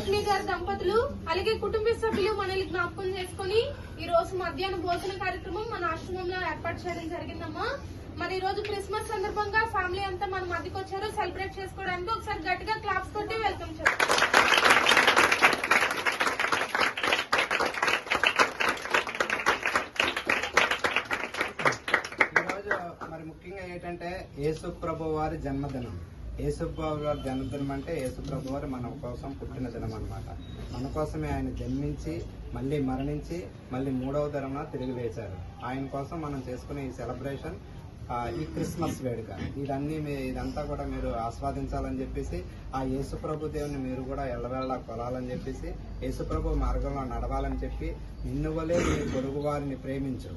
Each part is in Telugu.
లక్ష్మి గారి దంపతులు అలాగే కుటుంబ సభ్యులు మనల్ని జ్ఞాపకం చేసుకుని ఈ రోజు మధ్యాహ్న భోజన కార్యక్రమం మన ఆశ్రమంలో ఏర్పాటు చేయడం జరిగిందమ్మా. మరి ఈ రోజు క్రిస్మస్ సందర్భంగా ఫ్యామిలీ అంతా మన మధ్యకి వచ్చారు సెలబ్రేట్ చేసుకోవడానికి. ఒకసారి గట్టిగా క్లాప్స్ కొట్టి వెల్కమ్ చేస్తారు. మరి ముఖ్యంగా ఏంటంటే యేసు ప్రభు వారి జన్మదినం. యేసు ప్రభు వారి జన్మదినం అంటే యేసు ప్రభు వారు మన కోసం పుట్టిన దినం అన్నమాట. మన కోసమే ఆయన జన్మించి మళ్ళీ మరణించి మళ్ళీ మూడవ దినమున తిరిగి లేచారు. ఆయన కోసం మనం చేసుకునే ఈ సెలబ్రేషన్, ఈ క్రిస్మస్ వేడుక, ఇదంతా కూడా మీరు ఆస్వాదించాలని చెప్పేసి ఆ యేసుప్రభు దేవుని మీరు కూడా ఎల్లవేళలా కొలాలని చెప్పేసి యేసుప్రభు మార్గంలో నడవాలని చెప్పి నిన్ను వలే నీ పొరుగు వారిని ప్రేమించు,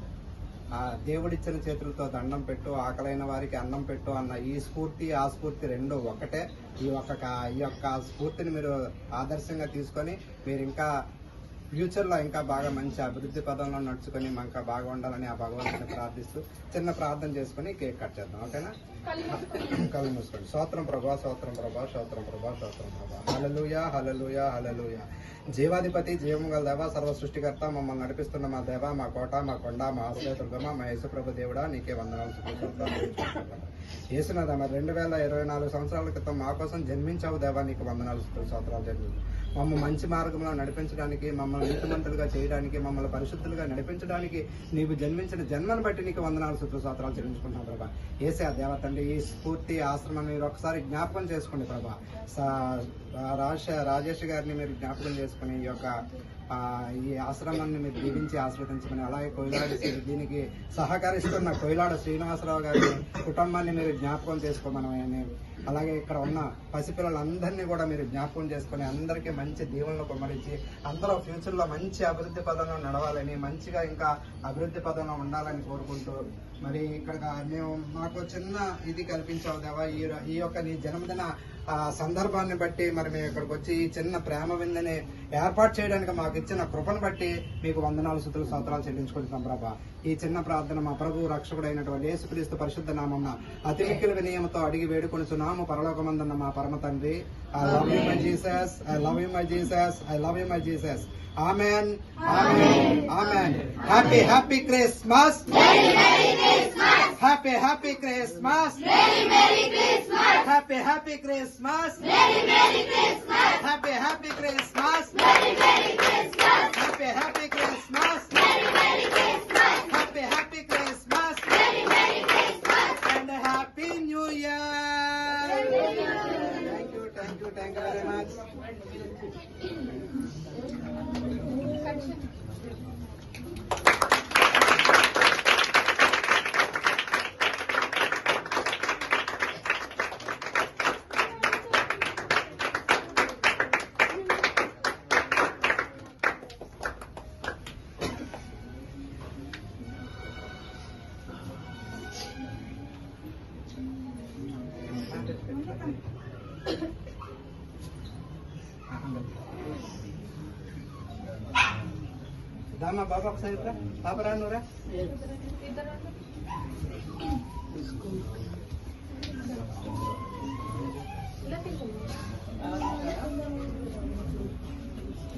ఆ దేవుడిచ్చిన చేతులతో దండం పెట్టు, ఆకలైన వారికి అన్నం పెట్టు అన్న ఈ స్ఫూర్తి ఆ స్ఫూర్తి రెండు ఒకటే. ఈ యొక్క స్ఫూర్తిని మీరు ఆదర్శంగా తీసుకొని మీరు ఇంకా ఫ్యూచర్లో ఇంకా బాగా మంచి అభివృద్ధి పదంలో నడుచుకొని ఇంకా బాగా ఉండాలని ఆ భగవంతుని ప్రార్థిస్తూ చిన్న ప్రార్థన చేసుకుని కేక్ కట్ చేద్దాం. ఓకేనా? కళ్ళు మూసుకోండి. స్తోత్రం ప్రభా, స్తోత్రం ప్రభా, స్తోత్రం ప్రభా, స్తోత్రం ప్రభా. హల్లెలూయా, హల్లెలూయా, హల్లెలూయా. జీవాధిపతి, జీవము గల దేవ, సర్వ సృష్టికర్త, మమ్మల్ని నడిపిస్తున్న మా దేవ, మా కోట, మా కొండ, మా ఆశ్రయదుర్గమ, మా యేసుప్రభు దేవుడా, నీకే వందనాలు యేసునాథ. మరి 2024 సంవత్సరాల క్రితం మా కోసం జన్మించావు దేవా, నీకు వందనాలు స్తోత్రాలు జన్మించు. మమ్మల్ని మంచి మార్గంలో నడిపించడానికి, మమ్మల్ని నీతిమంతులుగా చేయడానికి, మమ్మల్ని పరిశుద్ధులుగా నడిపించడానికి నీవు జన్మించిన జన్మను బట్టి నీకు వందనాలు స్తోత్రాలు చెల్లించుకుంటున్నాం ప్రభా. ఏసే ఆ దేవత అండి, ఈ స్ఫూర్తి ఆశ్రమం మీరు ఒకసారి జ్ఞాపకం చేసుకోండి ప్రభా. రాజేష్ గారిని మీరు జ్ఞాపకం చేసుకుని ఈ ఆశ్రమాన్ని మీరు దీవించి ఆస్వాదించమని, అలాగే కొయిలాడ దీనికి సహకరిస్తున్న కొయిలాడ శ్రీనివాసరావు గారి కుటుంబాన్ని మీరు జ్ఞాపకం చేసుకోమని, అలాగే ఇక్కడ ఉన్న పసిపిల్లలందరినీ కూడా మీరు జ్ఞాపకం చేసుకుని అందరికీ మంచి దీవెనలు కుమ్మరించి అందరూ ఫ్యూచర్లో మంచి అభివృద్ధి పదంలో నడవాలని, మంచిగా ఇంకా అభివృద్ధి పదంలో ఉండాలని కోరుకుంటూ, మరి ఇక్కడ మేము మాకు చిన్న ఇది కల్పించావు దేవా. ఈ యొక్క నీ జన్మదిన సందర్భాన్ని బట్టి మరి మేము ఇక్కడికి వచ్చి ఈ చిన్న ప్రేమ విందని ఏర్పాటు చేయడానికి మాకు ఇచ్చిన కృపను బట్టి మీకు వందనాలు స్తోత్రాలు చెల్లించుకుంటున్నాం ప్రభా. ఈ చిన్న ప్రార్థన మా ప్రభు రక్షకుడైనటువంటి యేసుక్రీస్తు పరిశుద్ధ నామమున అతి మిక్కిలి వినయముతో అడిగి వేడుకొనుచున్నాము పరలోకమందున్న మా పరమ తండ్రి. I love you my Jesus, I love you my Jesus, I love you my Jesus. Amen. Amen. Amen. Happy Christmas. Merry Christmas. Happy Christmas. Merry Christmas. Happy Christmas. Merry Christmas. Happy Christmas. Merry Christmas. Happy Christmas. Merry Christmas. Happy Christmas. Merry Christmas. And Happy New Year. Thank you very much. దామా బాబా ఒకసారి పాప రానురా.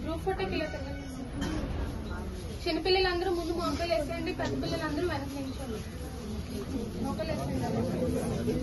గ్రూప్ ఫోటోకి చిన్నపిల్లలందరూ ముందు మొక్కలు వేసేయండి, పెద్ద పిల్లలందరూ వెనక నిల్చోండి. మొక్కలు వేసేయండి.